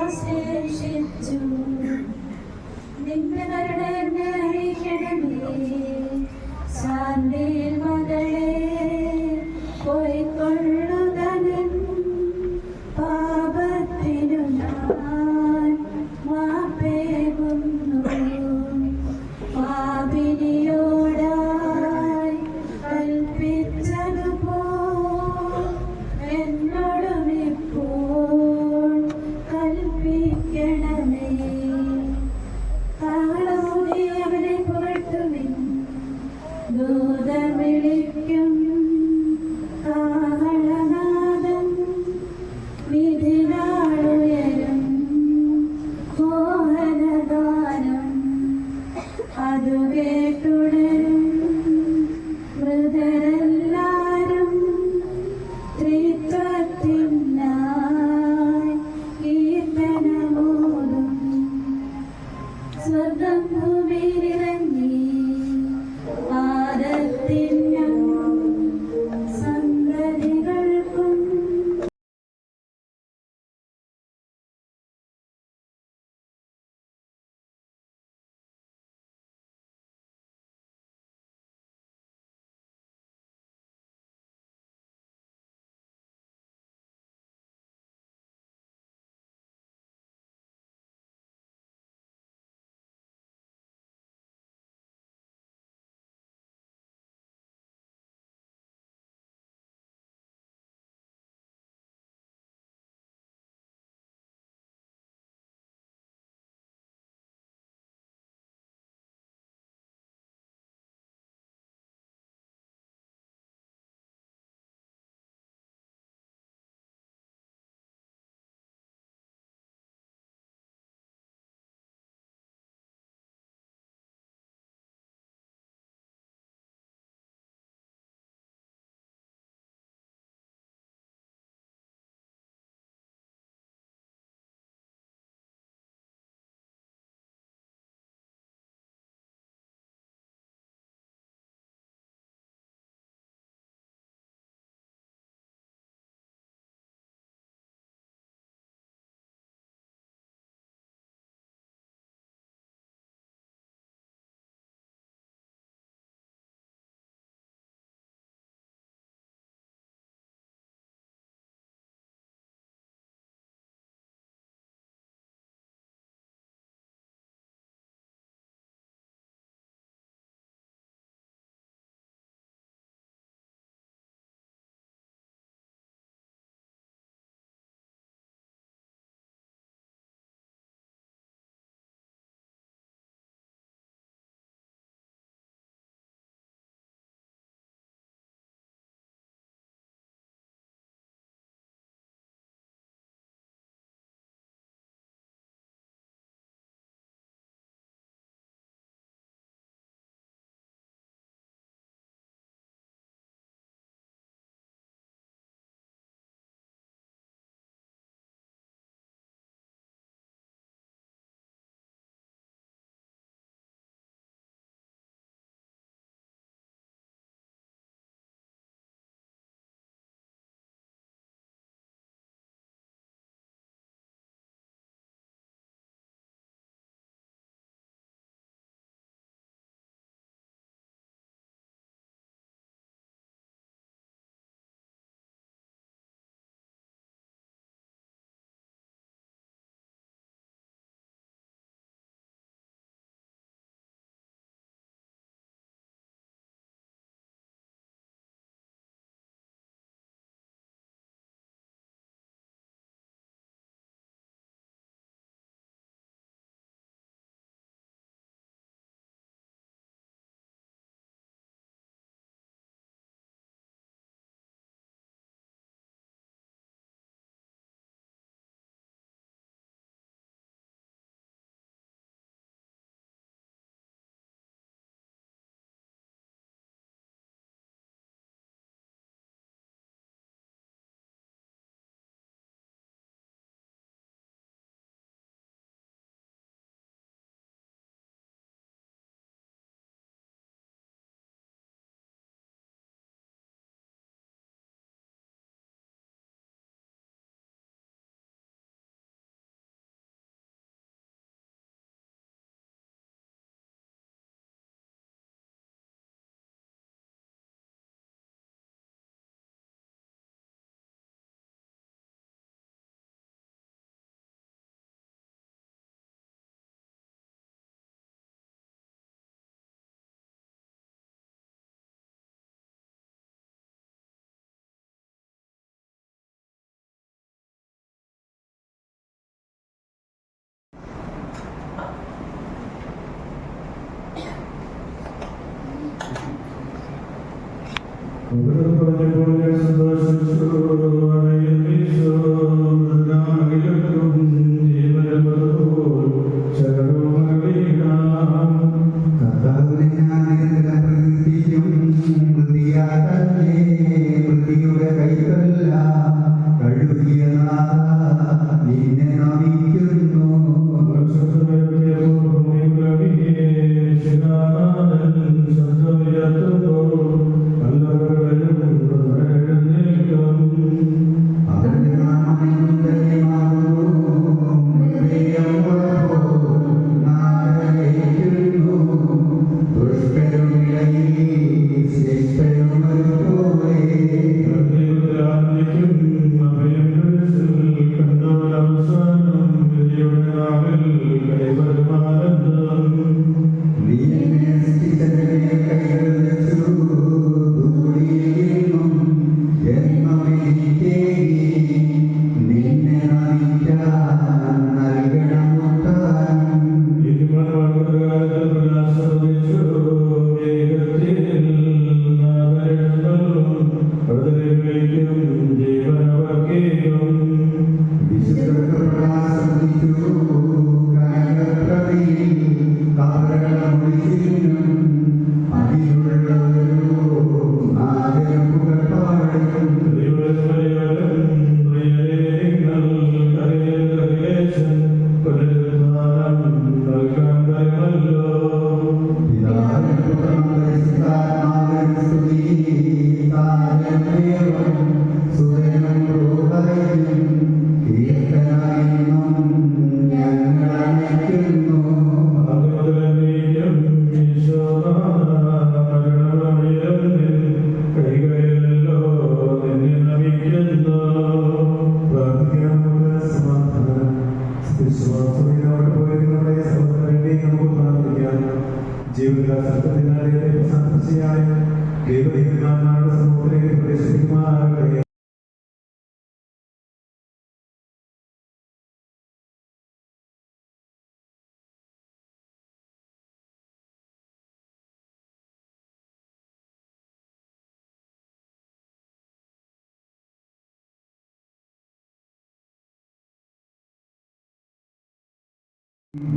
വിലവോടാശേഷിച്ചു. നിങ്ങളുടെ എന്നെ അറിയിക്കണമേ ശാന്തിയിൽ മകളെ പോയിക്കൊള്ള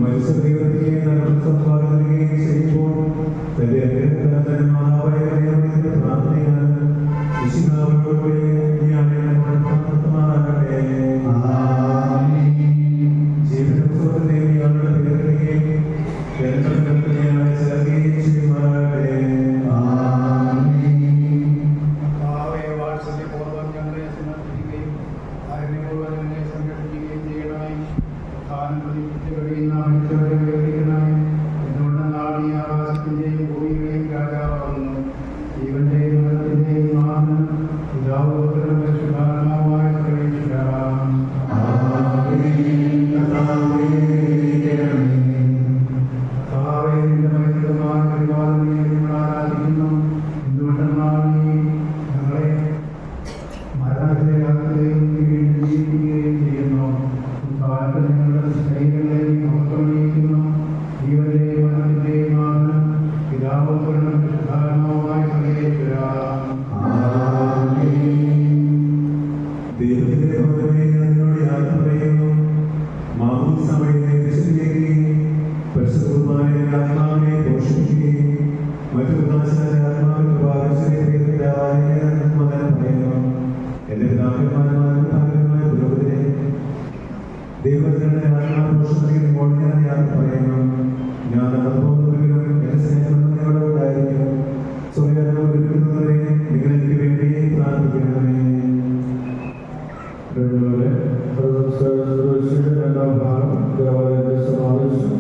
മനുഷ്യദൈവത്തിനെ സംവാദം ചെയ്യുമ്പോൾ തന്റെ അനുഗ്രഹത്താൽ മാതാവായ ദൈവത്തിന്റെ പ്രാർത്ഥനയാണ് വിശുദ്ധാവോടുകൂടി ജീവിതം സുഖത്തെ ഞങ്ങളുടെ പേരുകയും ജനങ്ങൾക്കെതിരെയായ ചേർക്കുകയും ചെയ്യുമാറാകട്ടെ. വാത്സല്യപൂർവ്വം ഞങ്ങളെ സമർപ്പിക്കുകയും കാരുണ്യപൂർവ്വം ഞങ്ങളെ സംരക്ഷിക്കുകയും ചെയ്യണമേ. കാലം പ്രതിഷ്ഠിച്ച് കഴിയുന്ന മനുഷ്യരെ വിവരിക്കണമേ. എന്തുകൊണ്ടെന്നാൽ നീ ആകാശത്തിന്റെയും ഭൂമിയുടെയും രാജാവാകുന്നു. ജീവന്റെയും മരണത്തിന്റെയും നാഥനും പിതാവും പുത്രനും പരിശുദ്ധാത്മാവുമായ സർവ്വേശ്വരാ. കർത്താവേ, നിന്റെ പരിശുദ്ധമായ പരിപാലനയെ ഞങ്ങൾ ആരാധിക്കുന്നു. എന്തുകൊണ്ടെന്നാൽ നീ ഞങ്ങളെ മരണത്തെ യാത്രയും ജീവിക്കുകയും ചെയ്യുന്നു. കാലത്ത് നിങ്ങളുടെ ശരീരങ്ങളെ മഹത്വമണിയിക്കുന്നു. ജീവന്റെയും മരണത്തിന്റെയും നാഥനും പിതാവും പുത്രനും പരിശുദ്ധാത്മാവുമായ സർവ്വേശ്വരാ. ദൈവത്തിന്റെ ഭവനമേ, അതിനോട് യാത്ര പറയുന്നു. മാമോദിസമയത്തെ വിശദീകരിക്കുകയും പരിശുദ്ധമായ ആത്മാവിനെ പോഷിപ്പിക്കുകയും മറ്റു പ്രകാശനായ ആത്മാവിന്റെ പ്രഭാകരത്തിന്റെ പറയുന്നു. എന്റെ പിതാക്കന്മാരുമായ പുരോഹിതരെ, ദൈവത്തിന്റെ ആത്മാപോഷണത്തിൽ ഞാൻ യാത്ര പറയുന്നു. ഞാൻ നടന്നുപോകുന്നവരും എന്റെ സ്നേഹങ്ങളോട് ഉണ്ടായിരിക്കും. സ്വയം ഒരുക്കുന്നവരെ നിങ്ങൾ എനിക്ക് വേണ്ടി പ്രാർത്ഥിക്കണമേ. രണ്ടാം ഭാഗം ദേവാലയത്തെ സമാവേശം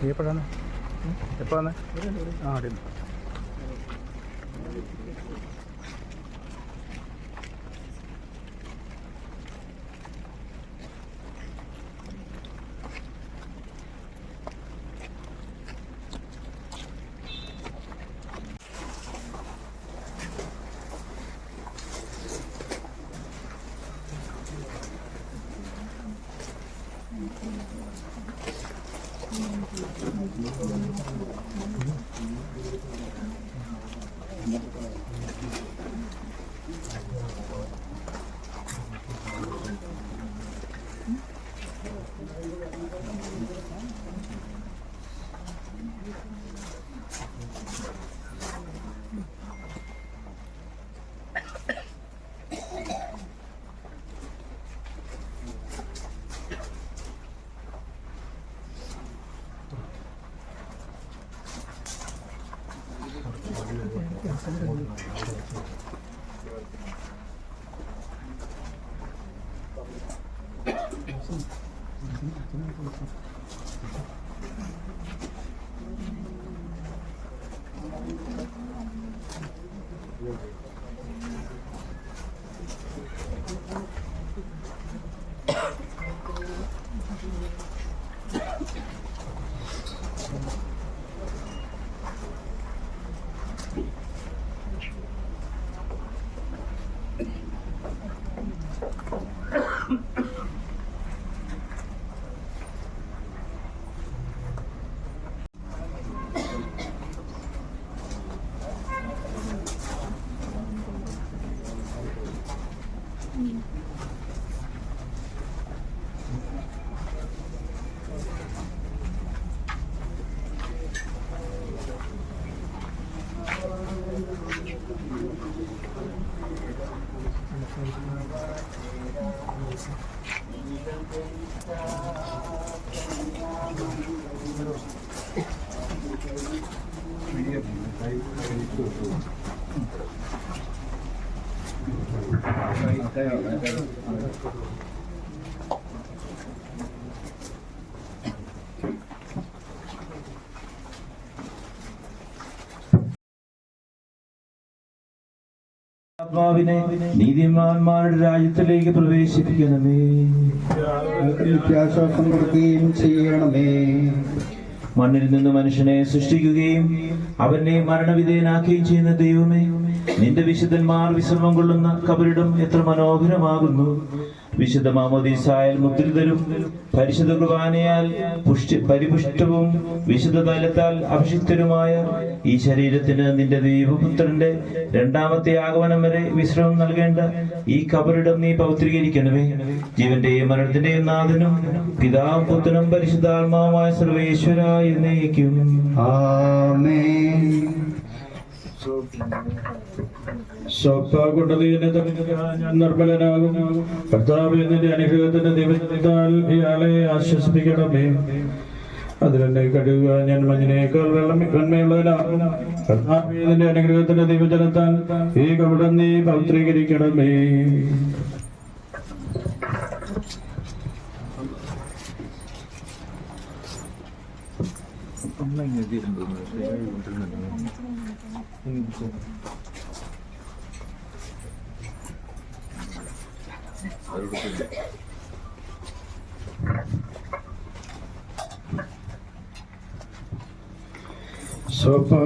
നീ എപ്പോഴാണ് എപ്പോൾ വന്നേ? ആ അവിടെ ആത്മാവിനെ നീതിമാന്മാരുടെ രാജ്യത്തിലേക്ക് പ്രവേശിപ്പിക്കണമേ. നിത്യാശ്വാസം കൊടുക്കുകയും ചെയ്യണമേ. മണ്ണിൽ നിന്ന് മനുഷ്യനെ സൃഷ്ടിക്കുകയും അവനെ മരണവിധേയനാക്കുകയും ചെയ്യുന്ന ദൈവമേ, നിന്റെ വിശുദ്ധന്മാർ വിശ്രമം കൊള്ളുന്ന കബറിടം എത്ര മനോഹരമാകുന്നു. വിശുദ്ധ മാമോദീസായാൽ മുദ്രിതരും പരിശുദ്ധ കുർബാനയാൽ പരിപുഷ്ടവും വിശുദ്ധ തൈലത്താൽ അഭിഷിക്തരുമായ ഈ ശരീരത്തിന് നിന്റെ ദൈവപുത്രന്റെ രണ്ടാമത്തെ ആഗമനം വരെ വിശ്രമം നൽകേണ്ട ഈ കബറിടം നീ പൗത്രീകരിക്കണമേ. ജീവന്റെയും മരണത്തിന്റെയും നാഥനും പിതാവും പുത്രനും പരിശുദ്ധാത്മാവുമായ സർവേശ്വരായ എന്നേക്കും ആമേൻ. ഞാൻ നിർമ്മലനാകും. കർത്താവേ, നിന്റെ അനുഗ്രഹത്തിന്റെ ദിവസത്താൽ ഇയാളെ ആശ്വസിപ്പിക്കണമേ. അതിലെന്നെ കഴുകുക ഞാൻ മഞ്ഞിനേക്കാൾ വെണ്മയുള്ളവനാകും. കർത്താവേ, നിന്റെ അനുഗ്രഹത്തിന്റെ ദിവചനത്താൽ ഈ കപടം നീ പൗത്രീകരിക്കണമേ.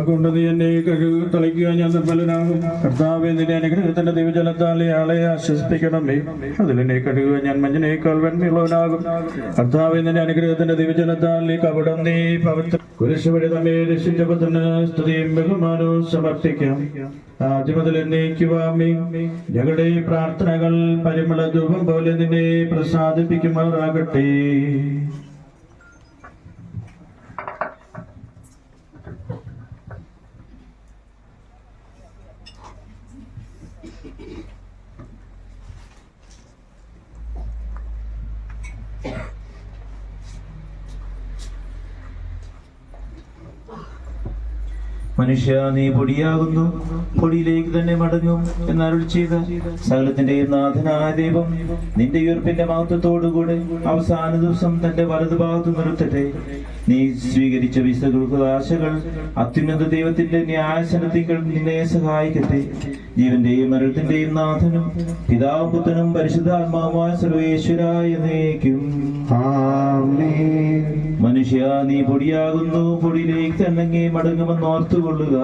കൊണ്ട് നീ എന്നെ തളിക്കുക ഞാൻ നിർമ്മലനാകും. കർത്താവേ, നിന്റെ അനുഗ്രഹത്തിന്റെ ദിവചനത്താൽ ഇയാളെ ആശ്വസിപ്പിക്കണമേ. അതിലെന്നെ കഴുകുക ഞാൻ മഞ്ഞിനേക്കാൾ വെണ്മയുള്ളവനാകും. കർത്താവേ, നിന്റെ അനുഗ്രഹത്തിന്റെ ദിവചനത്താൽ ഈ കപടം നീ പവിത്ര കുരിശ് വഴി നമ്മെ രക്ഷിച്ചപ്പത്തിന് സ്തുതിയും ബഹുമാനവും സമർപ്പിക്കാം. ആദ്യം മുതൽ എന്നേക്കുവാമേ. ഞങ്ങളുടെ പ്രാർത്ഥനകൾ പരിമള ധൂപം പോലെ നിന്നെ പ്രസാദിപ്പിക്കുമാറാകട്ടെ. മനുഷ്യ, നീ പൊടിയാകുന്നു, പൊടിയിലേക്ക് തന്നെ മടങ്ങും എന്നരുൾ ചെയ്ത സകലത്തിന്റെയും നാഥനായ ദൈവം നിന്റെ ഉയർപ്പിന്റെ മഹത്വത്തോടുകൂടെ അവസാന ദിവസം തന്റെ വലതുഭാഗത്ത് നിർത്തട്ടെ. നീ സ്വീകരിച്ച വിശുദ്ധ അത്യുന്നത ദൈവത്തിന്റെ ന്യായസനത്തികൾ നിന്നെ സഹായിക്കട്ടെ. ജീവന്റെയും മരണത്തിന്റെയും നാഥനും പിതാവും പുത്രനും പരിശുദ്ധാത്മാവുമായ സർവേശ്വരായ എന്നേക്കും. മനുഷ്യ നീ പൊടിയാകുന്നു, പൊടിയിലേക്ക് തന്നെ മടങ്ങുമെന്ന് ഓർത്തുകൊള്ളുക.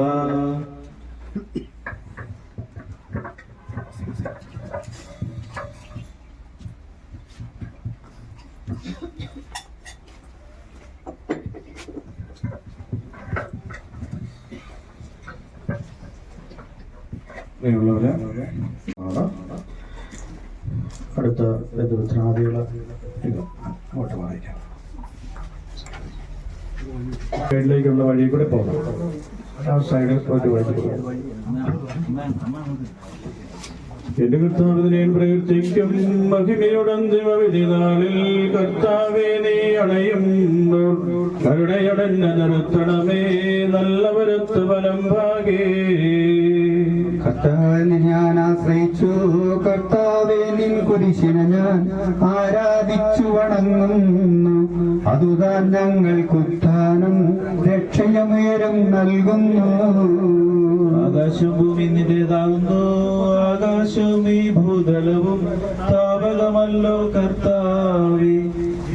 അടുത്ത ബന്ധുമിത്രാദികളെ അങ്ങോട്ട് വായിക്കാം. സൈഡിലേക്കുള്ള വഴി കൂടെ പോകണം. ആ സൈഡിൽ പോയിട്ട് വായിച്ചു. എന്റെ കർത്താവിനെ പ്രകൃതിക്കും മഹിമയുടന്തിമവിധി നാളിൽ കർത്താവേ നീ അണയുമ്പോൾ കരുണയടഞ്ഞ നിർത്തണമേ നല്ലവരത്ത് ഫലം ഭാഗേ. കർത്താവിനെ ഞാൻ ആശ്രയിച്ചു, കർത്താവേ നിൻ കുരിശിനെ ഞാൻ ആരാധിച്ചു വണങ്ങുന്നു. അതുതാൻ ഞങ്ങൾക്കുത്ഥാനം രക്ഷയമുയരം നൽകുന്നു. ആകാശവും ഭൂമി നിന്റേതാകുന്നു, ആകാശവും ഈ ഭൂതലവും താപകമല്ലോ കർത്താവേ.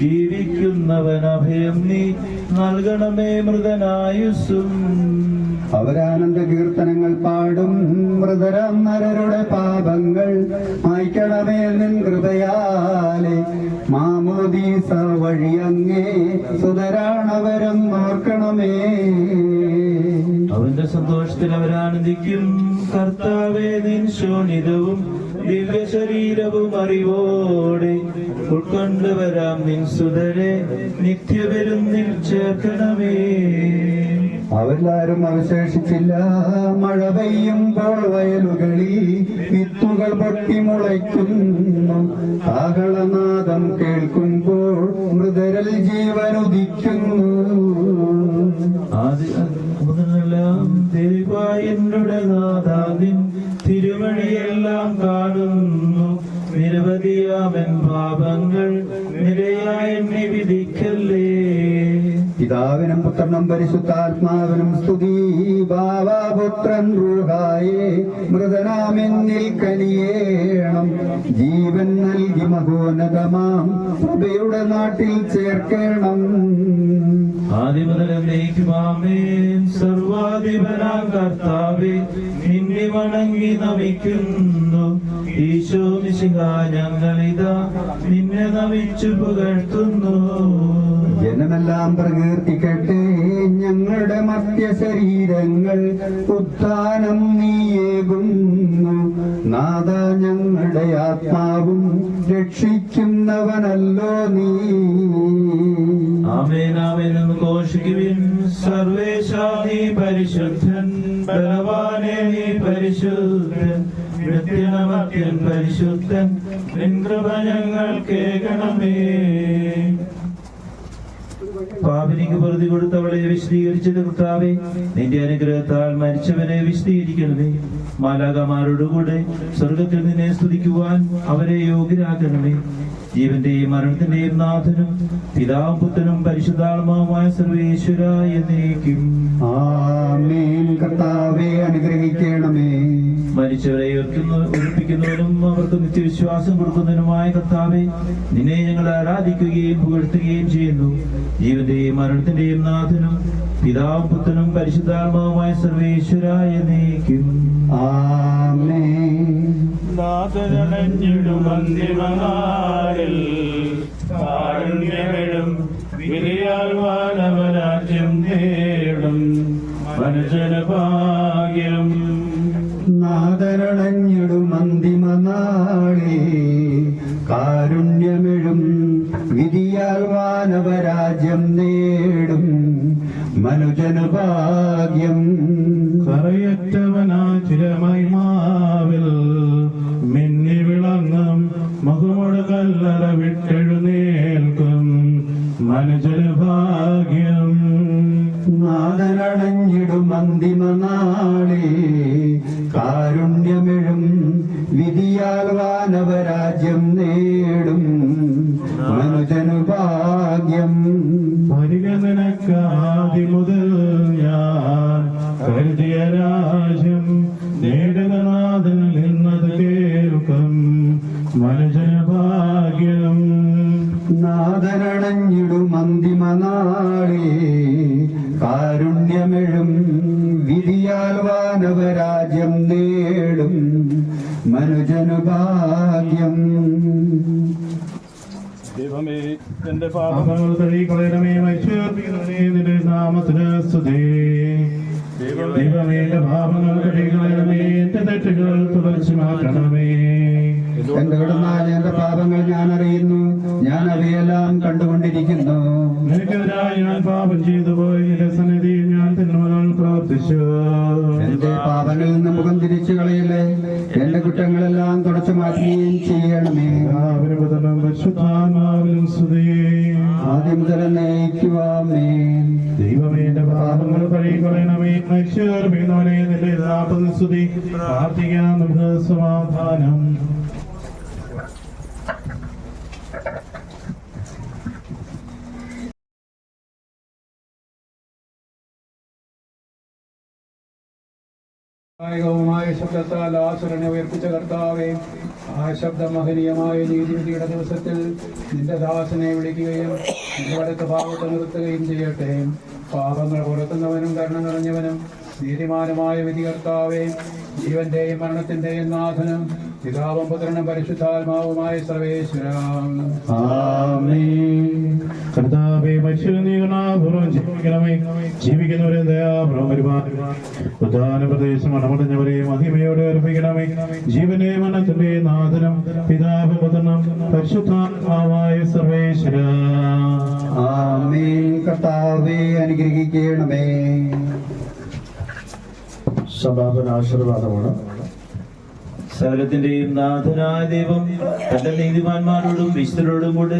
ജീവിക്കുന്നവൻ അഭയം നീ നൽകണമേ മൃതനായുസ്സും. അവരാനന്ദ കീർത്തനങ്ങൾ പാടും, മൃതരാം നരരുടെ പാപങ്ങൾ മായ്ക്കണമേ നിൻ കൃപയാലെ. മാമോദീസ വഴി അങ്ങേ സുതരാണവരം ഓർക്കണമേ. അവന്റെ സന്തോഷത്തിൽ അവരാനന്ദിക്കും. കർത്താവേ നിൻ ശോണിതവും ദിവ്യ ശരീരവും അറിവോടെ ഉൾക്കൊണ്ടുവരാം നിൻ സുതരെ നിത്യവിരുന്നിൽ ചേർക്കണമേ. അവരെല്ലാരും അവശേഷിച്ചില്ല. മഴ പെയ്യുമ്പോൾ വയലുകളിൽ വിത്തുകൾ പൊട്ടി മുളയ്ക്കുന്നു. കാഹളനാദം കേൾക്കുമ്പോൾ മൃതരിൽ ജീവനുദിക്കുന്നു. എന്നോട് നാദാദിൻ തിരുവഴിയെല്ലാം കാണുന്നു. നിരവധിയാമൻ പാപങ്ങൾ നിരയായി എന്നെ വിധിക്കല്ലേ. പിതാവിനും പുത്രനും പരിശുദ്ധാത്മാവിനും സ്തുതി. ബാവാപുത്രൻ റൂഹായേ മൃതനാമെന്നിൽ കനിയേണം. ജീവൻ നൽകി മഹോന്നതമാം പ്രഭയുടെ നാട്ടിൽ ചേർക്കണം. ആദിമുതൽ എന്നേക്കുമാമേൻ. സർവാധിപനാം കർത്താവേ നിന്നെ വണങ്ങി നമിക്കുന്നു. ഈശോ മിശിഹാ ഞങ്ങളിതാ നിന്നെ നമിച്ചു പുകഴ്ത്തുന്നു. ജനമെല്ലാം പ്രകീർത്തിക്കട്ടെ ഞങ്ങളുടെ മർത്യ ശരീരങ്ങൾ ഉത്ഥാനം നീയേകുന്നു. നാഥ ഞങ്ങളുടെ ആത്മാവും രക്ഷിക്കുന്നവനല്ലോ നീ. ആമേൻ ആമേൻ എന്ന് ഘോഷിക്കുവിൻ. സർവേശാ നീ പരിശുദ്ധൻ, ബലവാനേ നീ പരിശുദ്ധൻ, നിത്യനമത്യൻ പരിശുദ്ധൻ, നിൻ കൃപ ഞങ്ങൾ കേൾക്കണമേ. പാപിനിക്ക് വെറുതെ കൊടുത്തവളെ വിശദീകരിച്ചത് കർത്താവേ, നിന്റെ അനുഗ്രഹത്താൽ മരിച്ചവനെ വിശദീകരിക്കണമേ. മാലാഖമാരോടുകൂടെ സ്വർഗത്തിൽ നിന്നെ സ്തുതിക്കുവാൻ അവരെ യോഗ്യരാക്കണമേ. ജീവന്റെയും മരണത്തിന്റെയും നാഥനും പിതാവും പുത്രനും പരിശുദ്ധാത്മാവുമായ സർവേശ്വരായ എന്നേക്കും. ആമേൻ. കർത്താവേ അനുഗ്രഹിക്കണമേ. മരിച്ചവരെ ഉയർപ്പിക്കുന്നവനും അവർക്ക് നിത്യവിശ്വാസം കൊടുക്കുന്നതിനുമായ കർത്താവേ, നിന്നെ ഞങ്ങൾ ആരാധിക്കുകയും പുകഴ്ത്തുകയും ചെയ്യുന്നു. ജീവന്റെയും മരണത്തിന്റെയും നാഥനും പിതാവും പുത്രനും പരിശുദ്ധാത്മാവുമായ സർവേശ്വരായ എന്നേക്കും. ആമേൻ. നാഥനണഞ്ഞിടുമന്തിമനാളിൽ കാരുണ്യമെഴും വിധിയാൽ വാനവരാജ്യം നേടും മനുഷ്യന് ഭാഗ്യം. നാദരണഞ്ഞിടും അന്തിമനാളേ കാരുണ്യമെഴും വിധിയാൽ വാനവരാജ്യം നേടും മനുജനു ഭാഗ്യം. കറയറ്റവനാ ചിരമൈമാവിൽ മിന്നി വിളങ്ങും മുഖമൊടു കല്ലറ വിട്ടെഴുന്നേൽക്കും മനുജനു ഭാഗ്യം. നാദനണഞ്ഞിടും അന്തിമനാളേ കാരുണ്യമെഴും വിധിയാൽ വാനവരാജ്യം നേടും മനുജനു ഭാഗ്യം. വരിക നിനക്ക് വിധിയാൽ വാനവരാജ്യം നേടും മനുജനു ഭാഗ്യം. ദൈവമേ, എന്റെ പാപങ്ങൾ കഴുകിക്കളയണമേ. മനുഷ്യർപ്പിക്കുന്നവനേ, നിന്റെ നാമത്തിന് സ്തുതി. ദൈവമേ, എന്റെ പാപങ്ങൾ കഴുകിക്കളയണമേ. എന്റെ തെറ്റുകൾ തുടച്ചു മാറ്റണമേ. എന്തുകൊണ്ടെന്നാൽ എന്റെ പാപങ്ങൾ ഞാൻ അറിയുന്നു, ഞാൻ അവയെല്ലാം കണ്ടുകൊണ്ടിരിക്കുന്നു. നിനക്കെതിരായി ഞാൻ പാപം ചെയ്തു പോയി, നിന്റെ സന്നിധിയിൽ ഞാൻ തിന്മകൾ പ്രവർത്തിച്ചു. എന്റെ പാപങ്ങളിൽ നിന്ന് മുഖം തിരിച്ചു കളയില്ലേ, എന്റെ കുറ്റങ്ങളെല്ലാം തുടച്ചു മാറ്റുകയും ചെയ്യണമേ. പരിശുദ്ധാത്മാവിലും സ്തുതി. ആദ്യം മുതൽ നയിക്കുവാമേ. ദൈവമേ, എന്റെ പാപങ്ങൾ കഴുകിക്കളയണമേ. മനുഷ്യർപ്പിക്കുന്നവനേ, നിന്റെ നാമത്തിന് സ്തുതി. പ്രാർത്ഥിക്കാം നമുക്ക് സമാധാനം. ായ ശബ്ദത്താൽ ആസുരനെ ഉയർപ്പിച്ച കർത്താവേ, ആ ശബ്ദം മഹനീയമായ നീതിവിധിയുടെ ദിവസത്തിൽ നിന്റെ ദാസനെ വിളിക്കുകയും നിന്റെ അടുത്ത ഭാഗത്ത് നിർത്തുകയും ചെയ്യട്ടെ. പാപങ്ങൾ പുറത്തുന്നവനും കരുണ നിറഞ്ഞവനും നീതിമാനുമായ വിധി കർത്താവേ, ജീവന്റെയും മരണത്തിന്റെയും നാഥനും പിതാവും പുത്രനും പരിശുദ്ധാത്മാവുമായ സർവേശ്വര. കർത്താവേ, മനുഷ്യനീകരണപൂർവ്വം ജീവിക്കണമേ. ജീവിക്കുന്നവരെ ദയാപൂർവ്വം പരിപാലിക്കുക. പ്രധാന പ്രദേശം അടമടഞ്ഞവരെ മഹിമയോടെ അർപ്പിക്കണമേ. ജീവന്റെ മരണത്തിന്റെ നാഥനും പിതാവും പുത്രനും പരിശുദ്ധാത്മാവായ സർവേശ്വര. ആമേൻ. കർത്താവേ, അനുഗ്രഹിക്കണമേ. സമാപന ആശീർവാദമാണ്. സകലത്തിന്റെയും നാഥനായ ദൈവം തന്റെ നീതിമാന്മാരോടും വിശുദ്ധരോടും കൂടെ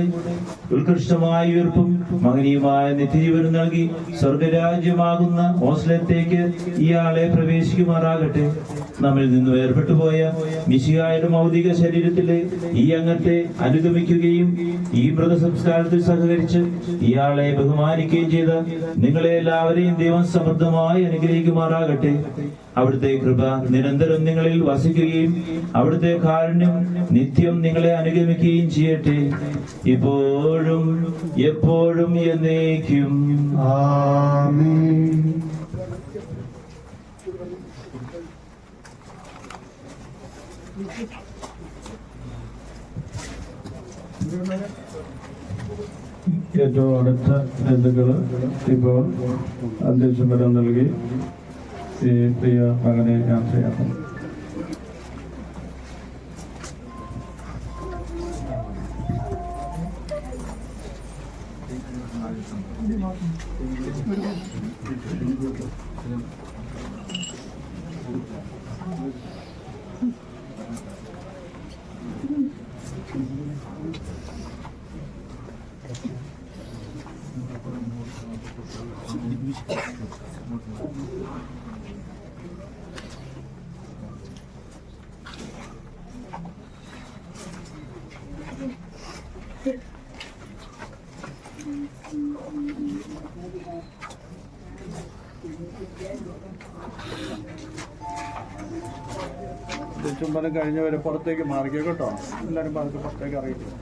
ഉത്കൃഷ്ടമായ ഉയർപ്പും മഹനീയമായ നിത്യജീവനും നൽകി സ്വർഗരാജ്യമാകുന്ന ഓസ്ലത്തേക്ക് ഇയാളെ പ്രവേശിക്കുമാറാകട്ടെ. നമ്മിൽ നിന്ന് വേർപെട്ടു പോയ മിശിഹായുടെ ഭൗതിക ശരീരത്തിലെ ഈ അംഗത്തെ അനുഗമിക്കുകയും ഈ മൃതസംസ്കാരത്തിൽ സഹകരിച്ച് ഇയാളെ ബഹുമാനിക്കുകയും ചെയ്ത നിങ്ങളെ എല്ലാവരെയും ദൈവം സമൃദ്ധമായി അനുഗ്രഹിക്കുമാറാകട്ടെ. അവിടുത്തെ കൃപ നിരന്തരം നിങ്ങളിൽ വസിക്കുകയും അവിടുത്തെ കാരുണ്യം നിത്യം നിങ്ങളെ അനുഗമിക്കുകയും ചെയ്യട്ടെ, ഇപ്പോഴും എപ്പോഴും എന്നേക്കും. ആമേൻ. ഏറ്റവും അടുത്ത ബന്ധുക്കള് ഇപ്പോൾ അന്ത്യചുമതല നൽകി ഈ പ്രിയ മകനെ യാത്രയാക്കുന്നു. ചുംബനം കഴിഞ്ഞവരെ പുറത്തേക്ക് മാറിക്കുക കേട്ടോ. എല്ലാവരും പതുക്കെ പുറത്തേക്ക് അറിയിക്കുക.